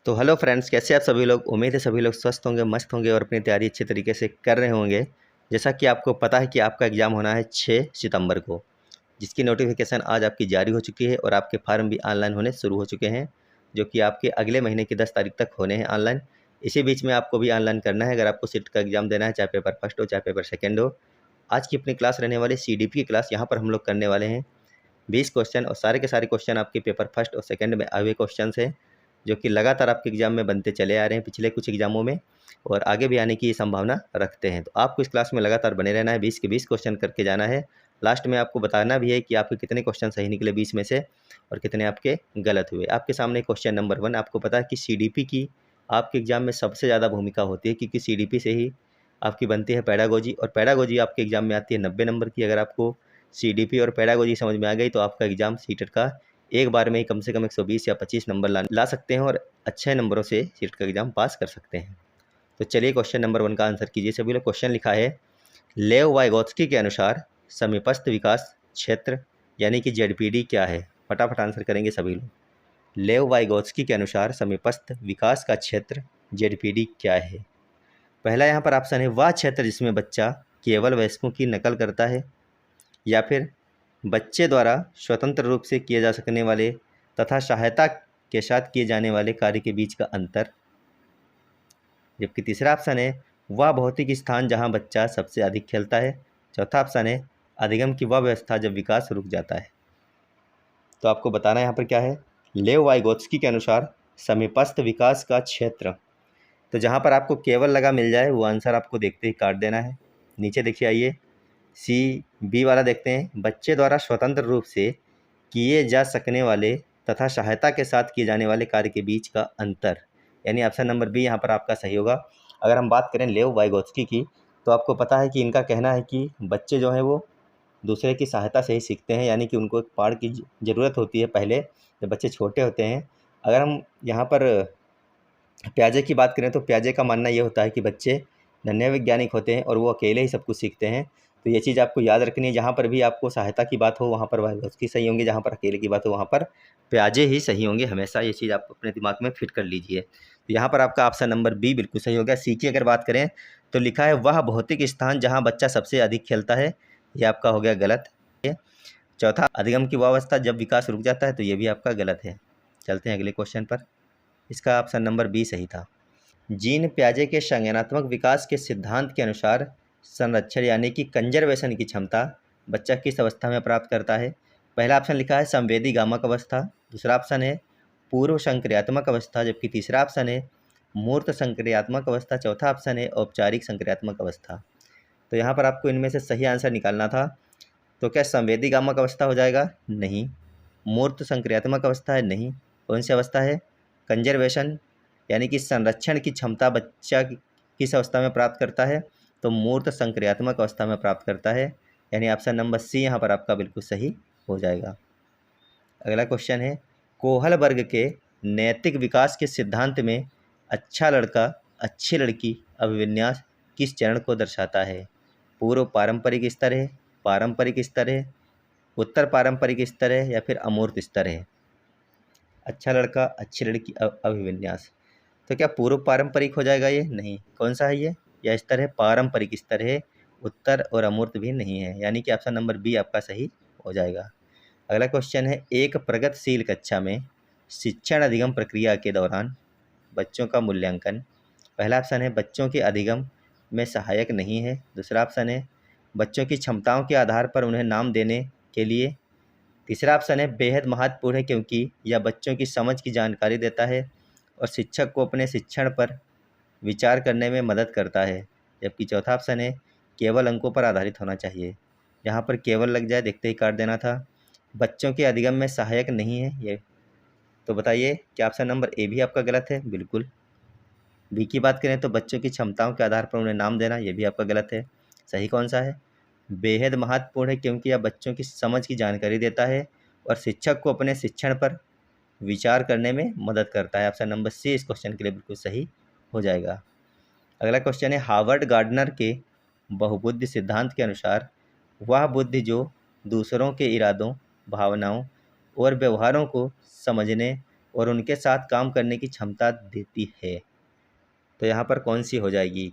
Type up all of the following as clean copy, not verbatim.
तो hello friends, कैसे आप सभी लोग। उम्मीद है सभी लोग स्वस्थ होंगे, मस्त होंगे और अपनी तैयारी अच्छे तरीके से कर रहे होंगे। जैसा कि आपको पता है कि आपका एग्ज़ाम होना है 6 सितंबर को, जिसकी नोटिफिकेशन आज आपकी जारी हो चुकी है और आपके फार्म भी ऑनलाइन होने शुरू हो चुके हैं, जो कि आपके अगले महीने की 10 तारीख तक होने हैं ऑनलाइन। इसी बीच में आपको भी ऑनलाइन करना है अगर आपको सीट का एग्ज़ाम देना है, चाहे पेपर फर्स्ट हो चाहे पेपर सेकेंड हो। आज की अपनी क्लास रहने वाली CDP की क्लास, यहाँ पर हम लोग करने वाले हैं 20 क्वेश्चन और सारे के सारे क्वेश्चन आपके पेपर फर्स्ट और सेकंड में आए हुए क्वेश्चन हैं, जो कि लगातार आपके एग्जाम में बनते चले आ रहे हैं पिछले कुछ एग्जामों में और आगे भी आने की संभावना रखते हैं। तो आपको इस क्लास में लगातार बने रहना है, 20 के 20 क्वेश्चन करके जाना है। लास्ट में आपको बताना भी है कि आपके कितने क्वेश्चन सही निकले 20 में से और कितने आपके गलत हुए। आपके सामने क्वेश्चन नंबर 1, आपको पता है कि CDP की आपके एग्जाम में सबसे ज़्यादा भूमिका होती है, क्योंकि CDP से ही आपकी बनती है पेडागोजी और पेडागोजी आपके एग्जाम में आती है 90 नंबर की। अगर आपको CDP और पेडागोजी समझ में आ गई तो आपका एग्जाम सीटेट का एक बार में ही कम से कम 120 या 25 नंबर ला सकते हैं और अच्छे नंबरों से सीट का एग्जाम पास कर सकते हैं। तो चलिए क्वेश्चन नंबर 1 का आंसर कीजिए सभी लोग। क्वेश्चन लिखा है, लेव वाइगोत्स्की के अनुसार समीपस्थ विकास क्षेत्र यानी कि ZPD क्या है। फटाफट आंसर करेंगे सभी लोग। लेव वाइगोत्स्की के अनुसार समीपस्थ विकास का क्षेत्र ZPD क्या है। पहला यहाँ पर ऑप्शन है, वह क्षेत्र जिसमें बच्चा केवल वयस्कों की नकल करता है, या फिर बच्चे द्वारा स्वतंत्र रूप से किए जा सकने वाले तथा सहायता के साथ किए जाने वाले कार्य के बीच का अंतर। जबकि तीसरा ऑप्शन है, वह भौतिक स्थान जहां बच्चा सबसे अधिक खेलता है। चौथा ऑप्शन है, अधिगम की वह व्यवस्था जब विकास रुक जाता है। तो आपको बताना यहाँ पर क्या है। लेव वाइगोत्स्की के अनुसार समीपस्थ विकास का क्षेत्र, तो जहाँ पर आपको केवल लगा मिल जाए वो आंसर आपको देखते ही काट देना है। नीचे देखिए, आइए CB वाला देखते हैं, बच्चे द्वारा स्वतंत्र रूप से किए जा सकने वाले तथा सहायता के साथ किए जाने वाले कार्य के बीच का अंतर, यानी ऑप्शन नंबर बी यहाँ पर आपका सही होगा। अगर हम बात करें लेव वाइगोत्स्की की, तो आपको पता है कि इनका कहना है कि बच्चे जो हैं वो दूसरे की सहायता से ही सीखते हैं, यानी कि उनको एक पाठ की ज़रूरत होती है पहले जब बच्चे छोटे होते हैं। अगर हम यहाँ पर प्याजे की बात करें तो प्याजे का मानना ये होता है कि बच्चे नन्हे वैज्ञानिक होते हैं और वो अकेले ही सब कुछ सीखते हैं। तो ये चीज़ आपको याद रखनी है, जहाँ पर भी आपको सहायता की बात हो वहाँ पर वाइगोत्स्की सही होंगे, जहाँ पर अकेले की बात हो वहाँ पर प्याजे ही सही होंगे। हमेशा ये चीज़ आप अपने दिमाग में फिट कर लीजिए। तो यहाँ पर आपका ऑप्शन नंबर बी बिल्कुल सही हो गया। सी की अगर बात करें तो लिखा है, वह भौतिक स्थान जहाँ बच्चा सबसे अधिक खेलता है, ये आपका हो गया गलत है। चौथा, अधिगम की वह अवस्था जब विकास रुक जाता है, तो ये भी आपका गलत है। चलते हैं अगले क्वेश्चन पर। इसका ऑप्शन नंबर बी सही था। जीन प्याजे के संज्ञानात्मक विकास के सिद्धांत के अनुसार संरक्षण यानी कि कंजर्वेशन की क्षमता बच्चा किस अवस्था में प्राप्त करता है। पहला ऑप्शन लिखा है संवेदी गामक अवस्था, दूसरा ऑप्शन है पूर्व संक्रियात्मक अवस्था, जबकि तीसरा ऑप्शन है मूर्त संक्रियात्मक अवस्था, चौथा ऑप्शन है औपचारिक संक्रियात्मक अवस्था। तो यहाँ पर आपको इनमें से सही आंसर निकालना था। तो क्या संवेदी गामक अवस्था हो जाएगा? नहीं। मूर्त संक्रियात्मक अवस्था है? नहीं। कौन सी अवस्था है? कंजर्वेशन यानी कि संरक्षण की क्षमता बच्चा किस अवस्था में प्राप्त करता है? तो मूर्त संक्रियात्मक अवस्था में प्राप्त करता है, यानी ऑप्शन नंबर सी यहाँ पर आपका बिल्कुल सही हो जाएगा। अगला क्वेश्चन है, कोहल वर्ग के नैतिक विकास के सिद्धांत में अच्छा लड़का अच्छी लड़की अभिविन्यास किस चरण को दर्शाता है? पूर्व पारंपरिक स्तर है, पारंपरिक स्तर है, उत्तर पारंपरिक स्तर है, या फिर अमूर्त स्तर है? अच्छा लड़का अच्छी लड़की अभिविन्यास, तो क्या पूर्व पारंपरिक हो जाएगा ये? नहीं। कौन सा है ये? यह स्तर है पारंपरिक स्तर है, उत्तर और अमूर्त भी नहीं है, यानी कि ऑप्शन नंबर बी आपका सही हो जाएगा। अगला क्वेश्चन है, एक प्रगतिशील कक्षा में शिक्षण अधिगम प्रक्रिया के दौरान बच्चों का मूल्यांकन। पहला ऑप्शन है बच्चों के अधिगम में सहायक नहीं है, दूसरा ऑप्शन है बच्चों की क्षमताओं के आधार पर उन्हें नाम देने के लिए, तीसरा ऑप्शन है बेहद महत्वपूर्ण है क्योंकि यह बच्चों की समझ की जानकारी देता है और शिक्षक को अपने शिक्षण पर विचार करने में मदद करता है, जबकि चौथा ऑप्शन है केवल अंकों पर आधारित होना चाहिए। यहाँ पर केवल लग जाए देखते ही काट देना था। बच्चों के अधिगम में सहायक नहीं है ये, तो बताइए क्या ऑप्शन नंबर ए भी आपका गलत है? बिल्कुल। बी की बात करें तो बच्चों की क्षमताओं के आधार पर उन्हें नाम देना, ये भी आपका गलत है। सही कौन सा है? बेहद महत्वपूर्ण है क्योंकि यह बच्चों की समझ की जानकारी देता है और शिक्षक को अपने शिक्षण पर विचार करने में मदद करता है। ऑप्शन नंबर सी इस क्वेश्चन के लिए बिल्कुल सही हो जाएगा। अगला क्वेश्चन है, हार्वर्ड गार्डनर के बहुबुद्धि सिद्धांत के अनुसार वह बुद्धि जो दूसरों के इरादों, भावनाओं और व्यवहारों को समझने और उनके साथ काम करने की क्षमता देती है। तो यहाँ पर कौन सी हो जाएगी?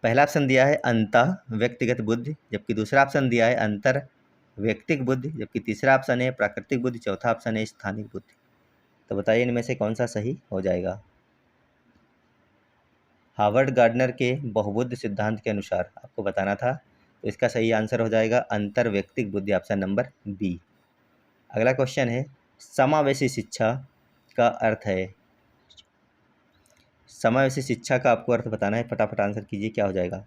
पहला ऑप्शन दिया है अंतः व्यक्तिगत बुद्धि, जबकि दूसरा ऑप्शन दिया है अंतर व्यक्तिक बुद्धि, जबकि तीसरा ऑप्शन है प्राकृतिक बुद्धि, चौथा ऑप्शन है स्थानिक बुद्धि। तो बताइए इनमें से कौन सा सही हो जाएगा? हार्वर्ड गार्डनर के बहुबुद्धि सिद्धांत के अनुसार आपको बताना था, तो इसका सही आंसर हो जाएगा अंतर व्यक्तिक बुद्धि, ऑप्शन नंबर बी। अगला क्वेश्चन है समावेशी शिक्षा का अर्थ है। समावेशी शिक्षा का आपको अर्थ बताना है, फटाफट आंसर कीजिए क्या हो जाएगा?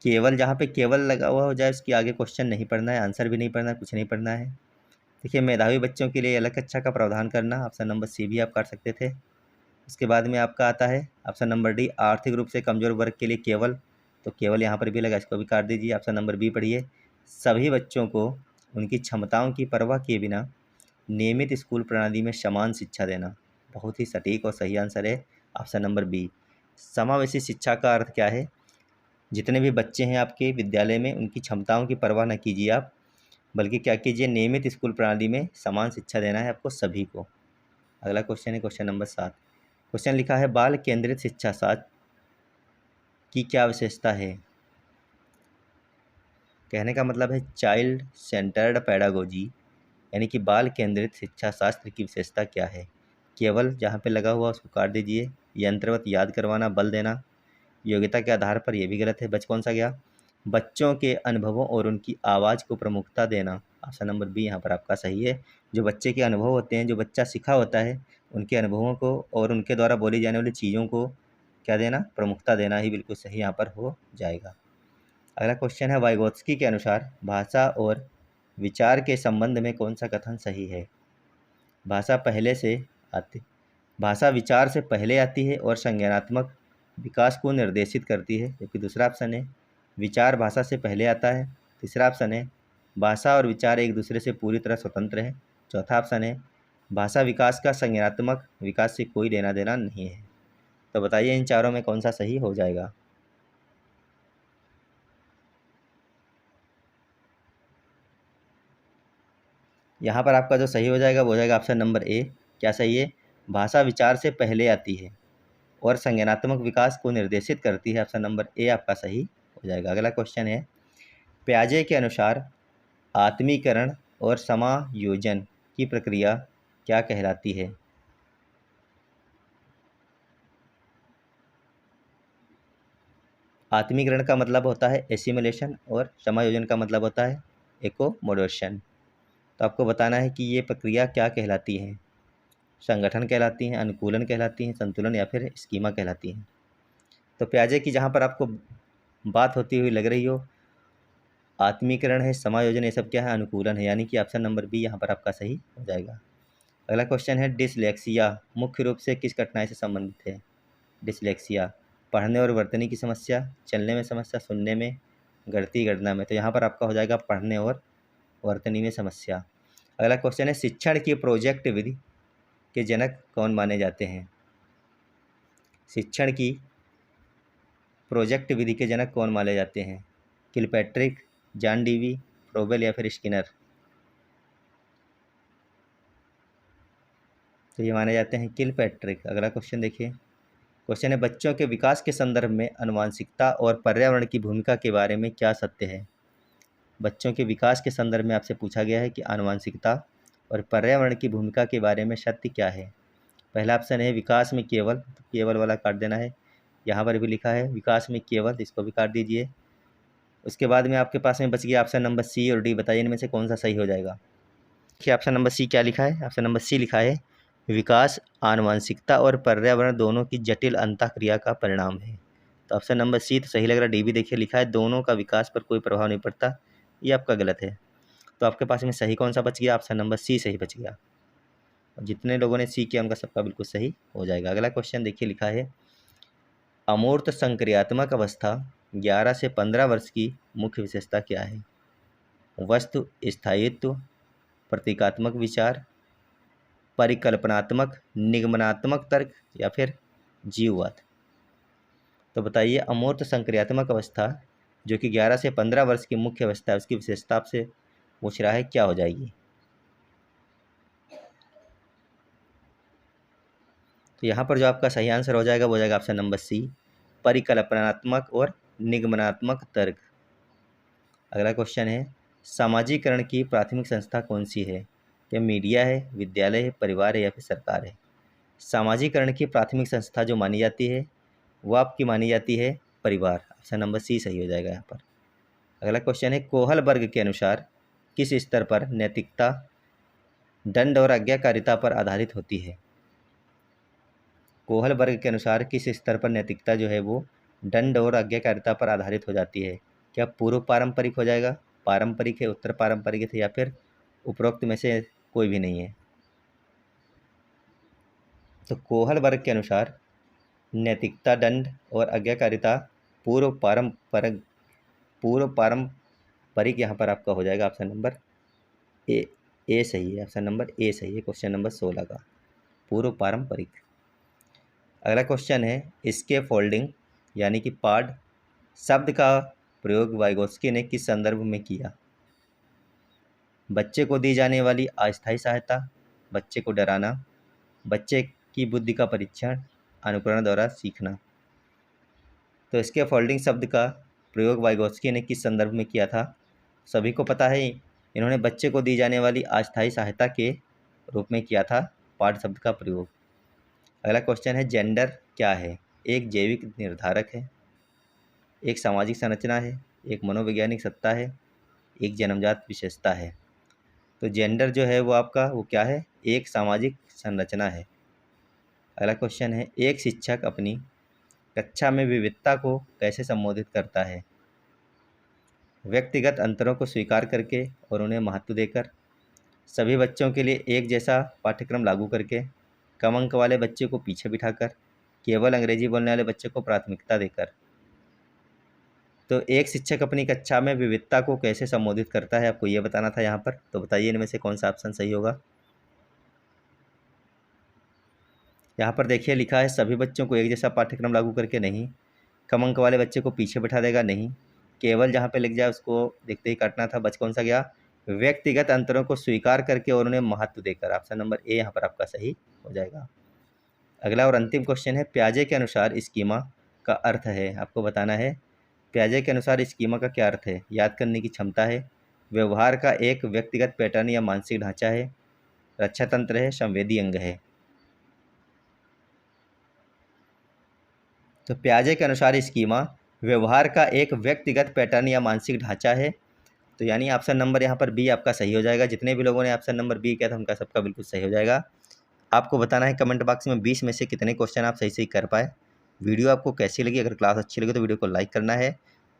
केवल, जहाँ पे केवल लगा हुआ हो जाए उसके आगे क्वेश्चन नहीं पढ़ना है, आंसर भी नहीं पढ़ना है, कुछ नहीं पढ़ना है। देखिए मेधावी बच्चों के लिए अलग कक्षा का प्रावधान करना, ऑप्शन नंबर सी भी आप काट सकते थे। उसके बाद में आपका आता है ऑप्शन नंबर डी आर्थिक रूप से कमजोर वर्ग के लिए केवल, तो केवल यहाँ पर भी लगा, इसको भी काट दीजिए। ऑप्शन नंबर बी पढ़िए सभी बच्चों को उनकी क्षमताओं की परवाह किए बिना नियमित स्कूल प्रणाली में समान शिक्षा देना। बहुत ही सटीक और सही आंसर है ऑप्शन नंबर बी। समावेशी शिक्षा का अर्थ क्या है? जितने भी बच्चे हैं आपके विद्यालय में उनकी क्षमताओं की परवाह न कीजिए आप, बल्कि क्या कीजिए नियमित स्कूल प्रणाली में समान शिक्षा देना है आपको सभी को। अगला क्वेश्चन है क्वेश्चन नंबर 7। क्वेश्चन लिखा है बाल केंद्रित शिक्षा शास्त्र की क्या विशेषता है? कहने का मतलब है चाइल्ड सेंटर्ड पेडागोजी, यानी कि बाल केंद्रित शिक्षा शास्त्र की विशेषता क्या है? केवल जहाँ पे लगा हुआ उसको काट दीजिए। यंत्रवत याद करवाना, बल देना, योग्यता के आधार पर, यह भी गलत है। बच कौन सा गया? बच्चों के अनुभवों और उनकी आवाज़ को प्रमुखता देना, ऑप्शन नंबर बी यहाँ पर आपका सही है। जो बच्चे के अनुभव होते हैं, जो बच्चा सीखा होता है, उनके अनुभवों को और उनके द्वारा बोली जाने वाली चीज़ों को क्या देना? प्रमुखता देना ही बिल्कुल सही यहाँ पर हो जाएगा। अगला क्वेश्चन है वाइगोत्स्की के अनुसार भाषा और विचार के संबंध में कौन सा कथन सही है? भाषा पहले से आती भाषा विचार से पहले आती है और संज्ञानात्मक विकास को निर्देशित करती है, जबकि दूसरा ऑप्शन है विचार भाषा से पहले आता है। तीसरा ऑप्शन है भाषा और विचार एक दूसरे से पूरी तरह स्वतंत्र है। चौथा ऑप्शन है भाषा विकास का संज्ञानात्मक विकास से कोई लेना देना नहीं है। तो बताइए इन चारों में कौन सा सही हो जाएगा? यहाँ पर आपका जो सही हो जाएगा वो हो जाएगा ऑप्शन नंबर ए। क्या सही है? भाषा विचार से पहले आती है और संज्ञानात्मक विकास को निर्देशित करती है, ऑप्शन नंबर ए आपका सही हो जाएगा। अगला क्वेश्चन है प्याजे के अनुसार आत्मीकरण और समायोजन की प्रक्रिया क्या कहलाती है? आत्मीकरण का मतलब होता है एसिमिलेशन और समायोजन का मतलब होता है एकोमोडेशन। तो आपको बताना है कि ये प्रक्रिया क्या कहलाती है। संगठन कहलाती हैं, अनुकूलन कहलाती हैं, संतुलन या फिर स्कीमा कहलाती हैं। तो प्याजे की जहाँ पर आपको बात होती हुई लग रही हो, आत्मीकरण है, समायोजन, ये सब क्या है? अनुकूलन है, यानी कि ऑप्शन नंबर बी यहाँ पर आपका सही हो जाएगा। अगला क्वेश्चन है डिसलेक्सिया मुख्य रूप से किस कठिनाई से संबंधित है? डिसलेक्सिया पढ़ने और वर्तनी की समस्या, चलने में समस्या, सुनने में, गणती गणना में। तो यहाँ पर आपका हो जाएगा पढ़ने और वर्तनी में समस्या। अगला क्वेश्चन है शिक्षण की प्रोजेक्ट विधि के जनक कौन माने जाते हैं? शिक्षण की प्रोजेक्ट विधि के जनक कौन माने जाते हैं? किलपैट्रिक, जॉन डीवी, फ्रोबेल या फिर स्किनर? तो ये माने जाते हैं किलपैट्रिक। अगला क्वेश्चन देखिए। क्वेश्चन है बच्चों के विकास के संदर्भ में आनुवंशिकता और पर्यावरण की भूमिका के बारे में क्या सत्य है? बच्चों के विकास के संदर्भ में आपसे पूछा गया है कि आनुवंशिकता और पर्यावरण की भूमिका के बारे में सत्य क्या है? पहला ऑप्शन है विकास में केवल, तो केवल वाला काट देना है। यहाँ पर भी लिखा है विकास में केवल, इसको भी काट दीजिए। उसके बाद में आपके पास में बच गया ऑप्शन नंबर सी और डी। बताइए इनमें से कौन सा सही हो जाएगा? देखिए ऑप्शन नंबर सी क्या लिखा है? ऑप्शन नंबर सी लिखा है विकास आनुवंशिकता और पर्यावरण दोनों की जटिल अंतःक्रिया का परिणाम है। तो ऑप्शन नंबर सी तो सही लग रहा है। डी भी देखिए लिखा है दोनों का विकास पर कोई प्रभाव नहीं पड़ता, ये आपका गलत है। तो आपके पास में सही कौन सा बच गया? ऑप्शन नंबर सी सही बच गया। जितने लोगों ने सी किया उनका सबका बिल्कुल सही हो जाएगा। अगला क्वेश्चन देखिए लिखा है अमूर्त संक्रियात्मक अवस्था 11 से 15 वर्ष की मुख्य विशेषता क्या है? वस्तु स्थायित्व, प्रतीकात्मक विचार, परिकल्पनात्मक निगमनात्मक तर्क या फिर जीववाद? तो बताइए अमूर्त संक्रियात्मक अवस्था जो कि 11 से 15 वर्ष की मुख्य अवस्था है उसकी विशेषता आपसे पूछ रहा है, क्या हो जाएगी? तो यहाँ पर जो आपका सही आंसर हो जाएगा वो हो जाएगा ऑप्शन नंबर सी, परिकल्पनात्मक और निगमनात्मक तर्क। अगला क्वेश्चन है, सामाजिकरण की प्राथमिक संस्था कौन सी है? क्या मीडिया है, विद्यालय है, परिवार है या फिर सरकार है? सामाजिकरण की प्राथमिक संस्था जो मानी जाती है वो आपकी मानी जाती है परिवार। ऑप्शन नंबर सी सही हो जाएगा यहाँ पर। अगला क्वेश्चन है, कोहल वर्ग के अनुसार किस स्तर पर नैतिकता दंड और आज्ञाकारिता पर आधारित होती है? कोहल वर्ग के अनुसार किस स्तर पर नैतिकता जो है वो दंड और आज्ञाकारिता पर आधारित हो जाती है? क्या पूर्व पारंपरिक हो जाएगा, पारंपरिक है, उत्तर पारंपरिक है या फिर उपरोक्त में से कोई भी नहीं है? तो कोहल वर्ग के अनुसार नैतिकता दंड और आज्ञाकारिता पूर्व पारंपरिक यहाँ पर आपका हो जाएगा ऑप्शन नंबर ए सही है। ऑप्शन नंबर ए सही है क्वेश्चन नंबर 16 का, पूर्व पारंपरिक। अगला क्वेश्चन है, स्कैफोल्डिंग यानी कि पाड शब्द का प्रयोग वाइगोत्स्की ने किस संदर्भ में किया? बच्चे को दी जाने वाली अस्थायी सहायता, बच्चे को डराना, बच्चे की बुद्धि का परीक्षण, अनुकरण द्वारा सीखना। तो स्कैफोल्डिंग शब्द का प्रयोग वाइगोत्स्की ने किस संदर्भ में किया था? सभी को पता है, इन्होंने बच्चे को दी जाने वाली अस्थायी सहायता के रूप में किया था पाठ शब्द का प्रयोग। अगला क्वेश्चन है, जेंडर क्या है? एक जैविक निर्धारक है, एक सामाजिक संरचना है, एक मनोवैज्ञानिक सत्ता है, एक जन्मजात विशेषता है। तो जेंडर जो है वो आपका वो क्या है? एक सामाजिक संरचना है। अगला क्वेश्चन है, एक शिक्षक अपनी कक्षा में विविधता को कैसे संबोधित करता है? व्यक्तिगत अंतरों को स्वीकार करके और उन्हें महत्व देकर, सभी बच्चों के लिए एक जैसा पाठ्यक्रम लागू करके, कम अंक वाले बच्चे को पीछे बिठाकर, केवल अंग्रेजी बोलने वाले बच्चे को प्राथमिकता देकर। तो एक शिक्षक अपनी कक्षा में विविधता को कैसे संबोधित करता है आपको ये बताना था यहाँ पर। तो बताइए इनमें से कौन सा ऑप्शन सही होगा। यहाँ पर देखिए लिखा है सभी बच्चों को एक जैसा पाठ्यक्रम लागू करके नहीं, कम अंक वाले बच्चे को पीछे बिठा देगा नहीं, केवल जहाँ पे लिख जाए उसको देखते ही काटना था, बच कौन सा गया? व्यक्तिगत अंतरों को स्वीकार करके और उन्हें महत्व देकर। ऑप्शन नंबर ए यहाँ पर आपका सही हो जाएगा। अगला और अंतिम क्वेश्चन है, प्याजे के अनुसार स्कीमा का अर्थ है, आपको बताना है प्याजे के अनुसार स्कीमा का क्या अर्थ है? याद करने की क्षमता है, व्यवहार का एक व्यक्तिगत पैटर्न या मानसिक ढांचा है, रक्षा तंत्र है, संवेदी अंग है। तो प्याजे के अनुसार स्कीमा व्यवहार का एक व्यक्तिगत पैटर्न या मानसिक ढांचा है। तो यानी ऑप्शन नंबर यहाँ पर बी आपका सही हो जाएगा। जितने भी लोगों ने ऑप्शन नंबर बी किया था उनका सबका बिल्कुल सही हो जाएगा। आपको बताना है कमेंट बॉक्स में 20 में से कितने क्वेश्चन आप सही कर पाए। वीडियो आपको कैसी लगी? अगर क्लास अच्छी लगी तो वीडियो को लाइक करना है।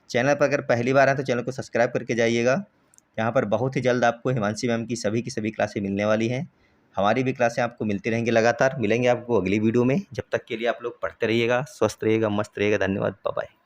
चैनल पर अगर पहली बार आए तो चैनल को सब्सक्राइब करके जाइएगा। यहाँ पर बहुत ही जल्द आपको हिमांशी मैम की सभी क्लासें मिलने वाली हैं। हमारी भी क्लासें आपको मिलती रहेंगी लगातार। मिलेंगे आपको अगली वीडियो में। जब तक के लिए आप लोग पढ़ते रहिएगा, स्वस्थ रहिएगा, मस्त रहिएगा। धन्यवाद, बाय बाय।